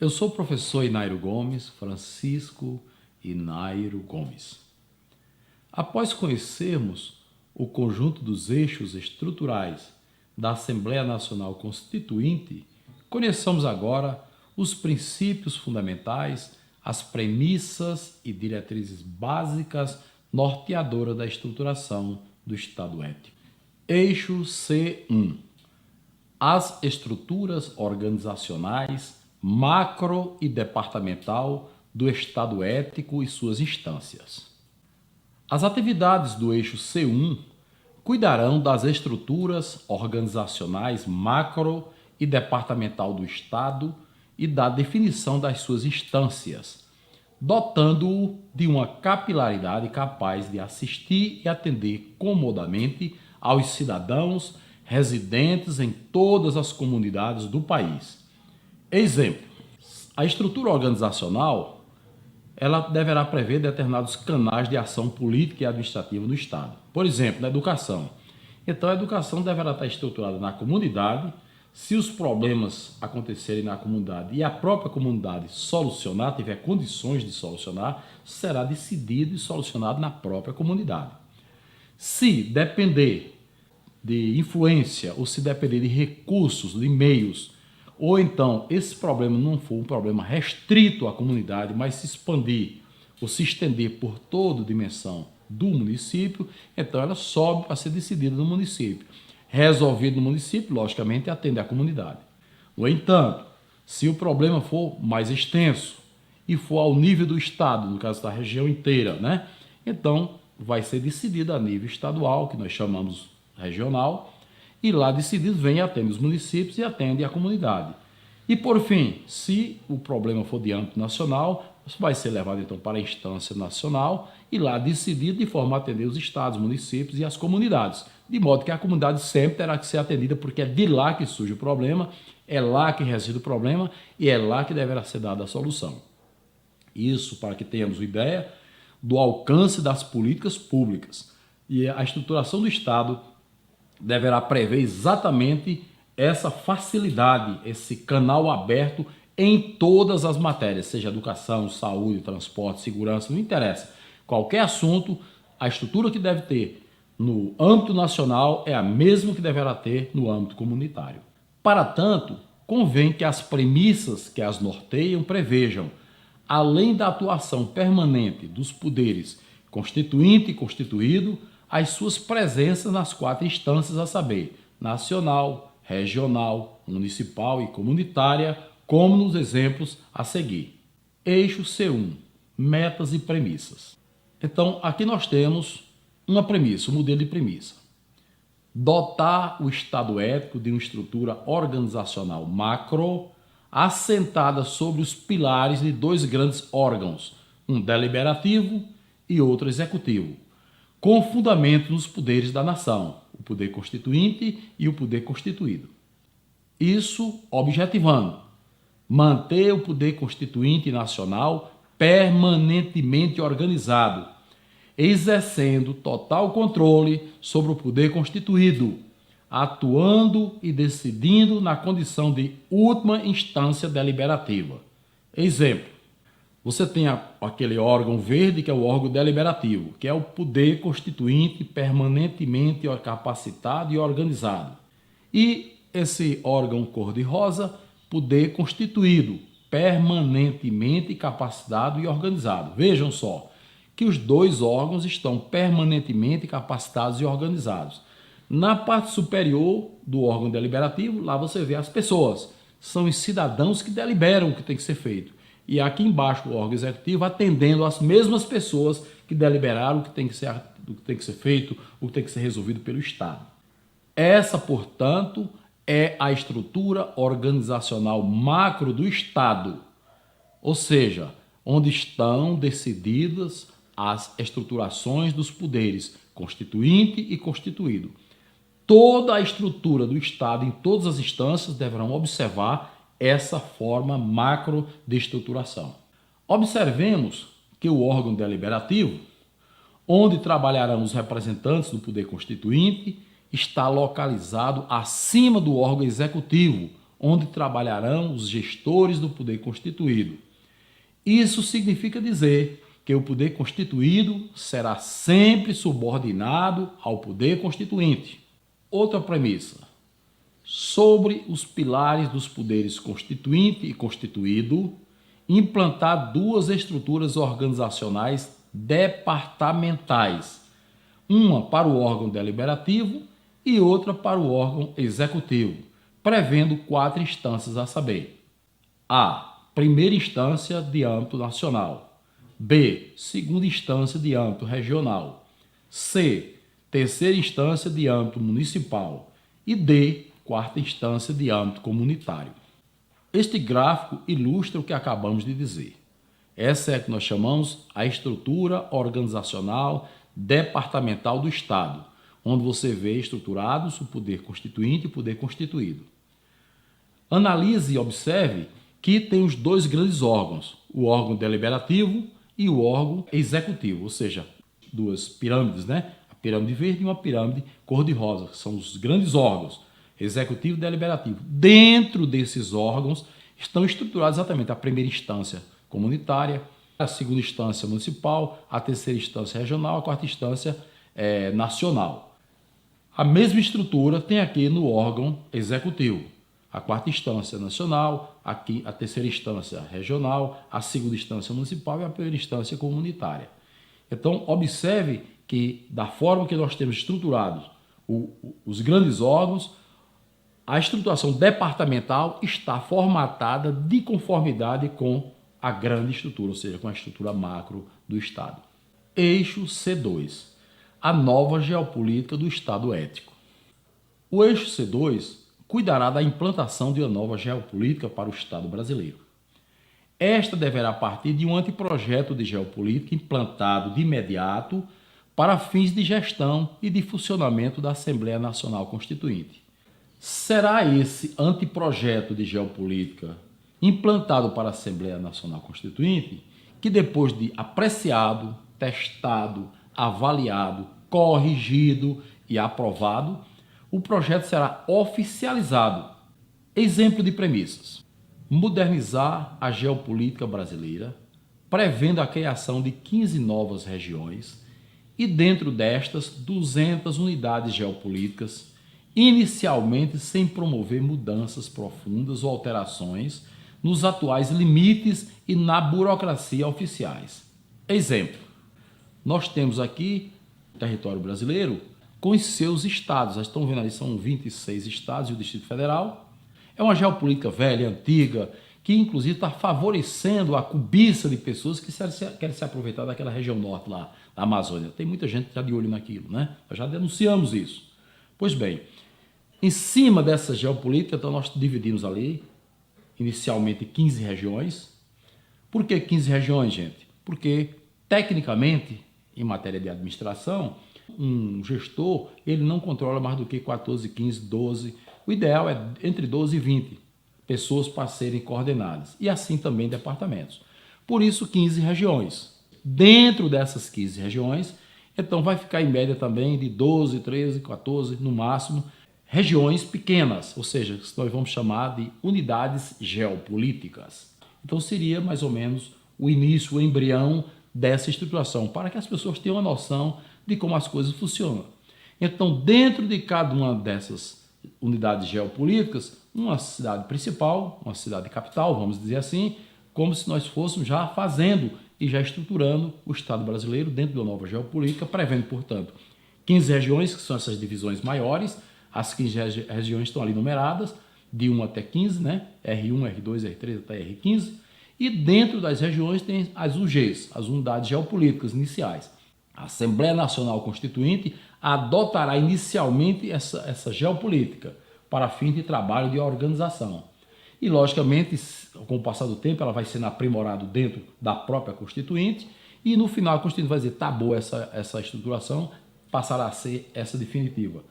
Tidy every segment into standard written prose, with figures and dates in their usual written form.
Eu sou o professor Inairo Gomes, Francisco Inairo Gomes. Após conhecermos o conjunto dos eixos estruturais da Assembleia Nacional Constituinte, conheçamos agora os princípios fundamentais, as premissas e diretrizes básicas norteadoras da estruturação do Estado ético. Eixo C1. As estruturas organizacionais macro e departamental do Estado ético e suas instâncias. As atividades do eixo C1 cuidarão das estruturas organizacionais macro e departamental do Estado e da definição das suas instâncias, dotando-o de uma capilaridade capaz de assistir e atender comodamente aos cidadãos residentes em todas as comunidades do país. Exemplo, a estrutura organizacional ela deverá prever determinados canais de ação política e administrativa no Estado. Por exemplo, na educação. Então, a educação deverá estar estruturada na comunidade. Se os problemas acontecerem na comunidade e a própria comunidade solucionar, tiver condições de solucionar, será decidido e solucionado na própria comunidade. Se depender de influência ou se depender de recursos, de meios, ou então esse problema não for um problema restrito à comunidade, mas se expandir ou se estender por toda a dimensão do município, então ela sobe para ser decidida no município. Resolvido no município, logicamente, atende à comunidade. No entanto, se o problema for mais extenso e for ao nível do Estado, no caso da região inteira, né? Então vai ser decidido a nível estadual, que nós chamamos regional, e lá decidido vem e atende os municípios e atende a comunidade. E por fim, se o problema for de âmbito nacional, vai ser levado então para a instância nacional e lá decidido de forma a atender os estados, municípios e as comunidades. De modo que a comunidade sempre terá que ser atendida porque é de lá que surge o problema, é lá que reside o problema e é lá que deverá ser dada a solução. Isso para que tenhamos uma ideia do alcance das políticas públicas. E a estruturação do Estado deverá prever exatamente essa facilidade, esse canal aberto em todas as matérias, seja educação, saúde, transporte, segurança, não interessa. Qualquer assunto, a estrutura que deve ter no âmbito nacional é a mesma que deverá ter no âmbito comunitário. Para tanto, convém que as premissas que as norteiam prevejam, além da atuação permanente dos poderes constituinte e constituído, as suas presenças nas quatro instâncias, a saber, nacional, regional, municipal e comunitária, como nos exemplos a seguir. Eixo C1, metas e premissas. Então, aqui nós temos uma premissa, um modelo de premissa. Dotar o Estado ético de uma estrutura organizacional macro, assentada sobre os pilares de dois grandes órgãos, um deliberativo e outro executivo, com fundamento nos poderes da nação, o poder constituinte e o poder constituído. Isso objetivando manter o poder constituinte nacional permanentemente organizado, exercendo total controle sobre o poder constituído, atuando e decidindo na condição de última instância deliberativa. Exemplo, você tem aquele órgão verde, que é o órgão deliberativo, que é o poder constituinte permanentemente capacitado e organizado. E esse órgão cor-de-rosa, poder constituído, permanentemente capacitado e organizado. Vejam só que os dois órgãos estão permanentemente capacitados e organizados. Na parte superior do órgão deliberativo, lá você vê as pessoas. São os cidadãos que deliberam o que tem que ser feito. E aqui embaixo o órgão executivo atendendo as mesmas pessoas que deliberaram o que tem que ser feito, o que tem que ser resolvido pelo Estado. Essa, portanto, é a estrutura organizacional macro do Estado, ou seja, onde estão decididas as estruturações dos poderes constituinte e constituído. Toda a estrutura do Estado, em todas as instâncias, deverão observar essa forma macro de estruturação. Observemos que o órgão deliberativo, onde trabalharão os representantes do poder constituinte, está localizado acima do órgão executivo, onde trabalharão os gestores do poder constituído. Isso significa dizer que o poder constituído será sempre subordinado ao poder constituinte. Outra premissa: sobre os pilares dos poderes constituinte e constituído, implantar duas estruturas organizacionais departamentais, uma para o órgão deliberativo e outra para o órgão executivo, prevendo 4 instâncias a saber: A. Primeira instância de âmbito nacional. B. Segunda instância de âmbito regional. C. Terceira instância de âmbito municipal. E D. Quarta instância de âmbito comunitário. Este gráfico ilustra o que acabamos de dizer. Essa é a que nós chamamos a estrutura organizacional departamental do Estado, onde você vê estruturados o poder constituinte e o poder constituído. Analise e observe que tem os 2 grandes órgãos, o órgão deliberativo e o órgão executivo, ou seja, 2 pirâmides, né? A pirâmide verde e uma pirâmide cor-de-rosa, que são os grandes órgãos, executivo e deliberativo. Dentro desses órgãos estão estruturados exatamente a primeira instância comunitária, a segunda instância municipal, a terceira instância regional, a quarta instância nacional. A mesma estrutura tem aqui no órgão executivo. A quarta instância nacional, aqui a terceira instância regional, a segunda instância municipal e a primeira instância comunitária. Então, observe que, da forma que nós temos estruturados os grandes órgãos, a estruturação departamental está formatada de conformidade com a grande estrutura, ou seja, com a estrutura macro do Estado. Eixo C2, a nova geopolítica do Estado ético. O eixo C2 cuidará da implantação de uma nova geopolítica para o Estado brasileiro. Esta deverá partir de um anteprojeto de geopolítica implantado de imediato para fins de gestão e de funcionamento da Assembleia Nacional Constituinte. Será esse anteprojeto de geopolítica implantado para a Assembleia Nacional Constituinte que, depois de apreciado, testado, avaliado, corrigido e aprovado, o projeto será oficializado. Exemplo de premissas: modernizar a geopolítica brasileira, prevendo a criação de 15 novas regiões e, dentro destas, 200 unidades geopolíticas, inicialmente sem promover mudanças profundas ou alterações nos atuais limites e na burocracia oficiais. Exemplo: nós temos aqui o território brasileiro com os seus estados. Vocês estão vendo ali, são 26 estados e o Distrito Federal. É uma geopolítica velha, antiga, que inclusive está favorecendo a cobiça de pessoas que querem se aproveitar daquela região norte lá, da Amazônia. Tem muita gente já de olho naquilo, né? Nós já denunciamos isso. Pois bem, em cima dessa geopolítica, então nós dividimos ali, inicialmente, 15 regiões. Por que 15 regiões, gente? Porque, tecnicamente, em matéria de administração, um gestor, ele não controla mais do que 14, 15, 12. O ideal é entre 12 e 20 pessoas para serem coordenadas. E assim também departamentos. Por isso, 15 regiões. Dentro dessas 15 regiões, então vai ficar em média também de 12, 13, 14, no máximo, regiões pequenas, ou seja, que nós vamos chamar de unidades geopolíticas. Então seria mais ou menos o início, o embrião dessa estruturação, para que as pessoas tenham uma noção de como as coisas funcionam. Então, dentro de cada uma dessas unidades geopolíticas, uma cidade principal, uma cidade capital, vamos dizer assim, como se nós fôssemos já fazendo e já estruturando o Estado brasileiro dentro da nova geopolítica, prevendo, portanto, 15 regiões, que são essas divisões maiores. As 15 regiões estão ali numeradas, de 1 até 15, né? R1, R2, R3 até R15. E dentro das regiões tem as UGs, as unidades geopolíticas iniciais. A Assembleia Nacional Constituinte adotará inicialmente essa geopolítica para fins de trabalho de organização. E, logicamente, com o passar do tempo, ela vai sendo aprimorada dentro da própria Constituinte e, no final, a Constituinte vai dizer, tá boa essa estruturação, passará a ser essa definitiva.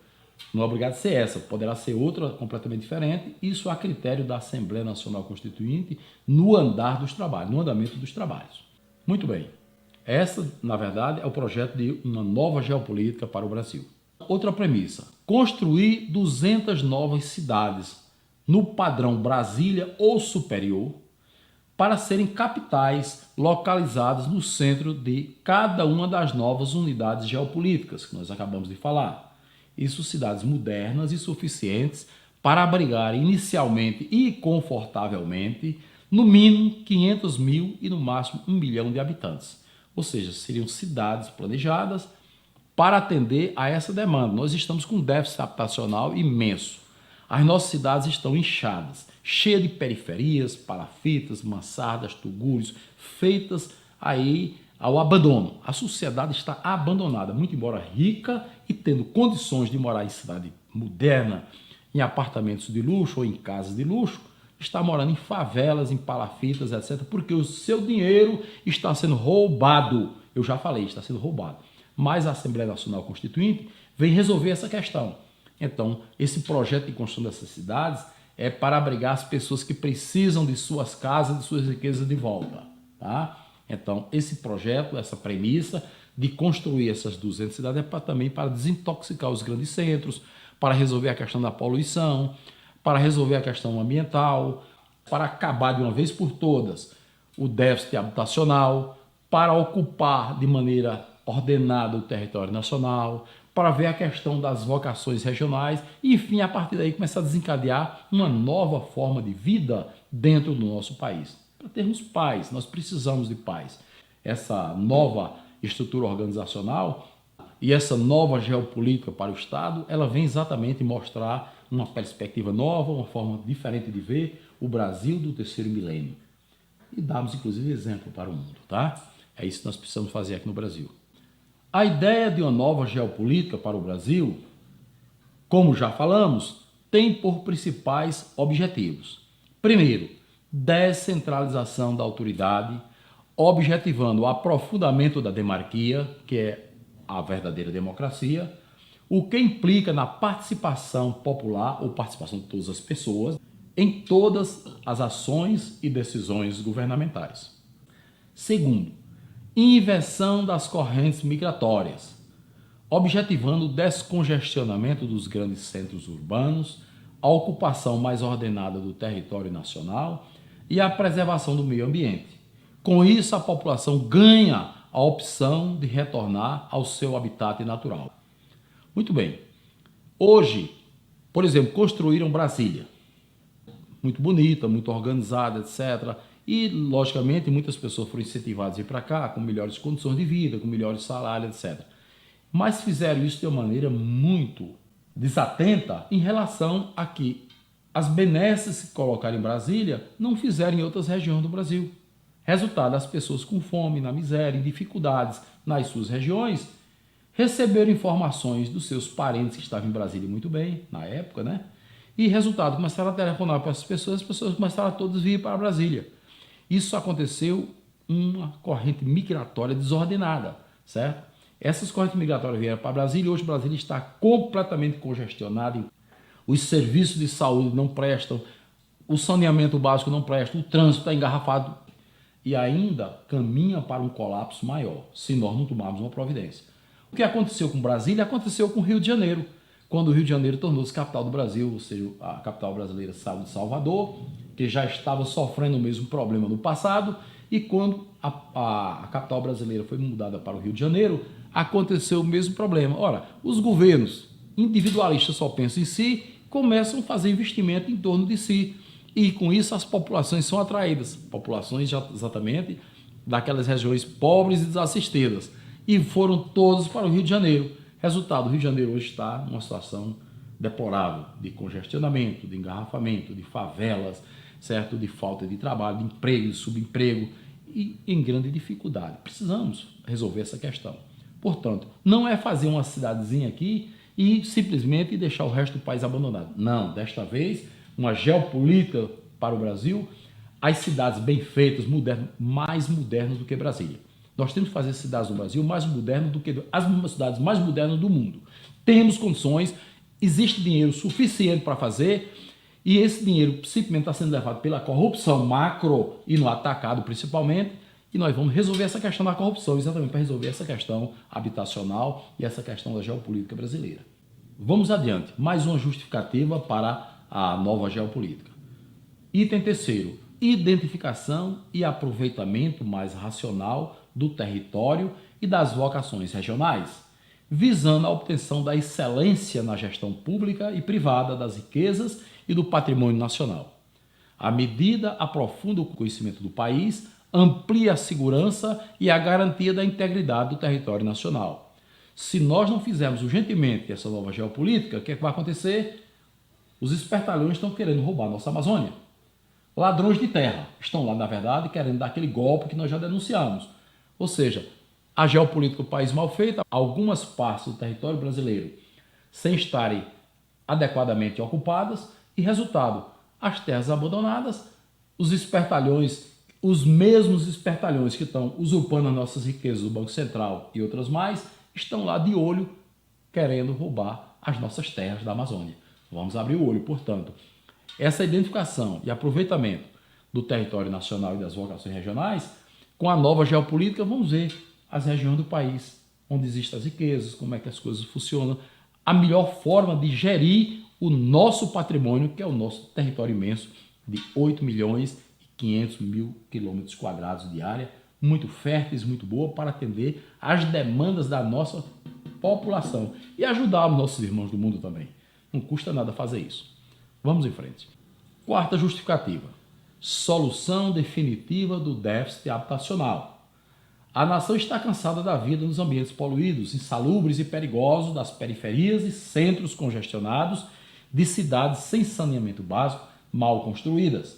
Não é obrigado a ser essa, poderá ser outra completamente diferente, isso a critério da Assembleia Nacional Constituinte no andar dos trabalhos, no andamento dos trabalhos. Muito bem. Essa, na verdade, é o projeto de uma nova geopolítica para o Brasil. Outra premissa: construir 200 novas cidades no padrão Brasília ou superior, para serem capitais localizadas no centro de cada uma das novas unidades geopolíticas que nós acabamos de falar. Isso, cidades modernas e suficientes para abrigar inicialmente e confortavelmente no mínimo 500 mil e no máximo 1 milhão de habitantes. Ou seja, seriam cidades planejadas para atender a essa demanda. Nós estamos com um déficit habitacional imenso. As nossas cidades estão inchadas, cheias de periferias, palafitas, mansardas, tugúrios, feitas aí ao abandono. A sociedade está abandonada, muito embora rica e tendo condições de morar em cidade moderna, em apartamentos de luxo ou em casas de luxo, está morando em favelas, em palafitas, etc., porque o seu dinheiro está sendo roubado. Eu já falei, está sendo roubado. Mas a Assembleia Nacional Constituinte vem resolver essa questão. Então, esse projeto de construção dessas cidades é para abrigar as pessoas que precisam de suas casas, de suas riquezas de volta, tá? Então, esse projeto, essa premissa de construir essas 200 cidades é também para desintoxicar os grandes centros, para resolver a questão da poluição, para resolver a questão ambiental, para acabar de uma vez por todas o déficit habitacional, para ocupar de maneira ordenada o território nacional, para ver a questão das vocações regionais e, enfim, a partir daí começar a desencadear uma nova forma de vida dentro do nosso país. Para termos paz, nós precisamos de paz. Essa nova estrutura organizacional e essa nova geopolítica para o Estado, ela vem exatamente mostrar uma perspectiva nova, uma forma diferente de ver o Brasil do terceiro milênio. E darmos, inclusive, exemplo para o mundo, tá? É isso que nós precisamos fazer aqui no Brasil. A ideia de uma nova geopolítica para o Brasil, como já falamos, tem por principais objetivos. Primeiro, descentralização da autoridade, objetivando o aprofundamento da demarquia, que é a verdadeira democracia, o que implica na participação popular ou participação de todas as pessoas em todas as ações e decisões governamentais. Segundo, inversão das correntes migratórias, objetivando o descongestionamento dos grandes centros urbanos, a ocupação mais ordenada do território nacional e a preservação do meio ambiente. Com isso, a população ganha a opção de retornar ao seu habitat natural. Muito bem. Hoje, por exemplo, construíram Brasília. Muito bonita, muito organizada, etc., e, logicamente, muitas pessoas foram incentivadas a ir para cá com melhores condições de vida, com melhores salários, etc. Mas fizeram isso de uma maneira muito desatenta em relação a que as benesses que colocaram em Brasília não fizeram em outras regiões do Brasil. Resultado, as pessoas com fome, na miséria, em dificuldades nas suas regiões, receberam informações dos seus parentes que estavam em Brasília muito bem, na época, né? E, resultado, começaram a telefonar para essas pessoas, as pessoas começaram a todas vir para Brasília. Isso aconteceu uma corrente migratória desordenada, certo? Essas correntes migratórias vieram para Brasília e hoje Brasília está completamente congestionada. Os serviços de saúde não prestam, o saneamento básico não presta, o trânsito está engarrafado e ainda caminha para um colapso maior, se nós não tomarmos uma providência. O que aconteceu com Brasília aconteceu com o Rio de Janeiro, quando o Rio de Janeiro tornou-se capital do Brasil, ou seja, a capital brasileira saiu de Salvador, que já estava sofrendo o mesmo problema no passado, e quando a capital brasileira foi mudada para o Rio de Janeiro, aconteceu o mesmo problema. Ora, os governos individualistas só pensam em si, começam a fazer investimento em torno de si, e com isso as populações são atraídas, populações já exatamente daquelas regiões pobres e desassistidas, e foram todos para o Rio de Janeiro. Resultado, o Rio de Janeiro hoje está numa situação deplorável de congestionamento, de engarrafamento, de favelas, certo? De falta de trabalho, de emprego, de subemprego e em grande dificuldade. Precisamos resolver essa questão. Portanto, não é fazer uma cidadezinha aqui e simplesmente deixar o resto do país abandonado. Não, desta vez, uma geopolítica para o Brasil, as cidades bem feitas, modernas, mais modernas do que Brasília. Nós temos que fazer cidades no Brasil mais modernas do que as cidades mais modernas do mundo. Temos condições, existe dinheiro suficiente para fazer e esse dinheiro simplesmente está sendo levado pela corrupção macro e no atacado principalmente, e nós vamos resolver essa questão da corrupção, exatamente para resolver essa questão habitacional e essa questão da geopolítica brasileira. Vamos adiante. Mais uma justificativa para a nova geopolítica. Item terceiro, identificação e aproveitamento mais racional do território e das vocações regionais, visando a obtenção da excelência na gestão pública e privada das riquezas e do patrimônio nacional. A medida aprofunda o conhecimento do país, amplia a segurança e a garantia da integridade do território nacional. Se nós não fizermos urgentemente essa nova geopolítica, o que é que vai acontecer? Os espertalhões estão querendo roubar a nossa Amazônia. Ladrões de terra estão lá, na verdade, querendo dar aquele golpe que nós já denunciamos. Ou seja, a geopolítica do país mal feita, algumas partes do território brasileiro sem estarem adequadamente ocupadas e, resultado, as terras abandonadas, os espertalhões, os mesmos espertalhões que estão usurpando as nossas riquezas do Banco Central e outras mais, estão lá de olho querendo roubar as nossas terras da Amazônia. Vamos abrir o olho, portanto. Essa identificação e aproveitamento do território nacional e das vocações regionais, com a nova geopolítica, vamos ver as regiões do país, onde existem as riquezas, como é que as coisas funcionam, a melhor forma de gerir o nosso patrimônio, que é o nosso território imenso de 8 milhões e 500 mil quilômetros quadrados de área, muito férteis, muito boa para atender às demandas da nossa população e ajudar os nossos irmãos do mundo também. Não custa nada fazer isso. Vamos em frente. Quarta justificativa. Solução definitiva do déficit habitacional. A nação está cansada da vida nos ambientes poluídos, insalubres e perigosos das periferias e centros congestionados de cidades sem saneamento básico, mal construídas.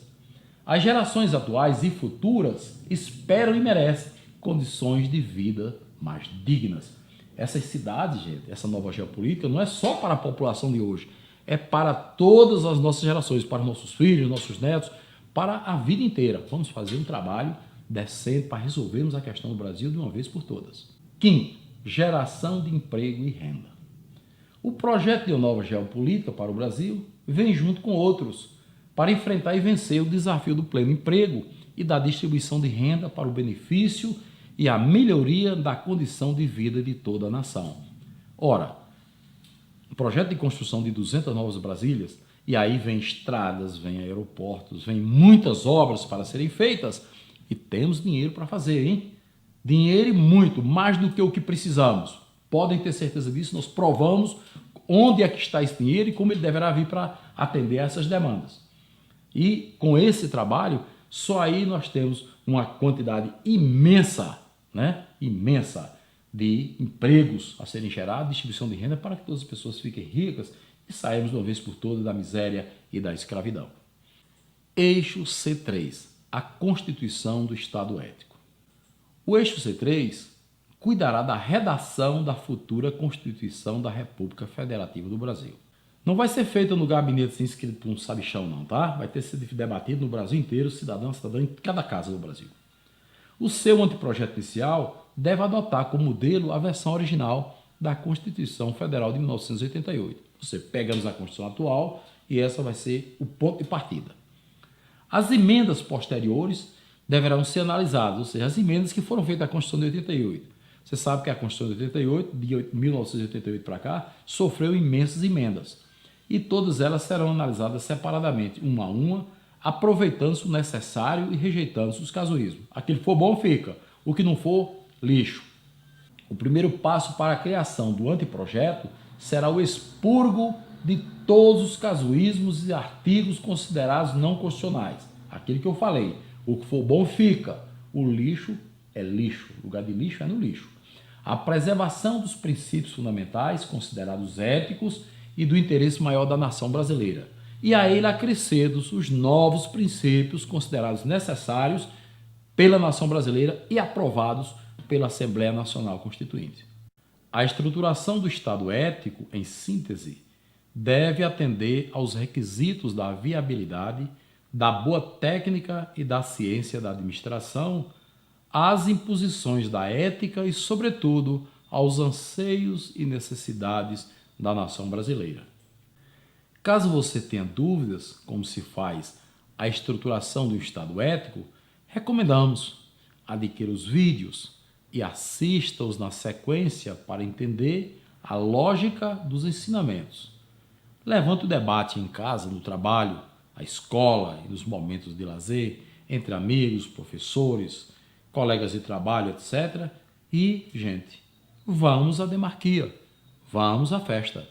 As gerações atuais e futuras esperam e merecem condições de vida mais dignas. Essas cidades, gente, essa nova geopolítica não é só para a população de hoje, é para todas as nossas gerações, para nossos filhos, nossos netos, para a vida inteira. Vamos fazer um trabalho decente para resolvermos a questão do Brasil de uma vez por todas. Quinto, geração de emprego e renda. O projeto de uma nova geopolítica para o Brasil vem junto com outros para enfrentar e vencer o desafio do pleno emprego e da distribuição de renda para o benefício e a melhoria da condição de vida de toda a nação. Ora, o projeto de construção de 200 novas Brasílias, e aí vem estradas, vem aeroportos, vem muitas obras para serem feitas, e temos dinheiro para fazer, hein? Dinheiro e muito, mais do que o que precisamos. Podem ter certeza disso, nós provamos onde é que está esse dinheiro e como ele deverá vir para atender a essas demandas. E com esse trabalho, só aí nós temos uma quantidade imensa, né? Imensa de empregos a serem gerados, distribuição de renda para que todas as pessoas fiquem ricas e saímos de uma vez por todas da miséria e da escravidão. Eixo C3, a Constituição do Estado Ético. O eixo C3 cuidará da redação da futura Constituição da República Federativa do Brasil. Não vai ser feito no gabinete sem escrito por um sabichão não, tá? Vai ter sido debatido no Brasil inteiro, cidadão a cidadão, em cada casa do Brasil. O seu anteprojeto inicial deve adotar como modelo a versão original da Constituição Federal de 1988. Você pegamos a Constituição atual e essa vai ser o ponto de partida. As emendas posteriores deverão ser analisadas, ou seja, as emendas que foram feitas à Constituição de 88. Você sabe que a Constituição de 88, de 1988 para cá, sofreu imensas emendas. E todas elas serão analisadas separadamente, uma a uma, aproveitando-se o necessário e rejeitando-se os casuísmos. Aquilo que for bom fica, o que não for, lixo. O primeiro passo para a criação do anteprojeto será o expurgo de todos os casuísmos e artigos considerados não constitucionais. Aquilo que eu falei, o que for bom fica, o lixo é lixo, o lugar de lixo é no lixo. A preservação dos princípios fundamentais considerados éticos e do interesse maior da nação brasileira. E a ele acrescidos os novos princípios considerados necessários pela nação brasileira e aprovados pela Assembleia Nacional Constituinte. A estruturação do Estado ético, em síntese, deve atender aos requisitos da viabilidade, da boa técnica e da ciência da administração, às imposições da ética e, sobretudo, aos anseios e necessidades da nação brasileira. Caso você tenha dúvidas como se faz a estruturação do Estado ético, recomendamos adquirir os vídeos e assista-os na sequência para entender a lógica dos ensinamentos. Levante o debate em casa, no trabalho, na escola e nos momentos de lazer, entre amigos, professores, colegas de trabalho, etc. E, gente, vamos à demarquia, vamos à festa.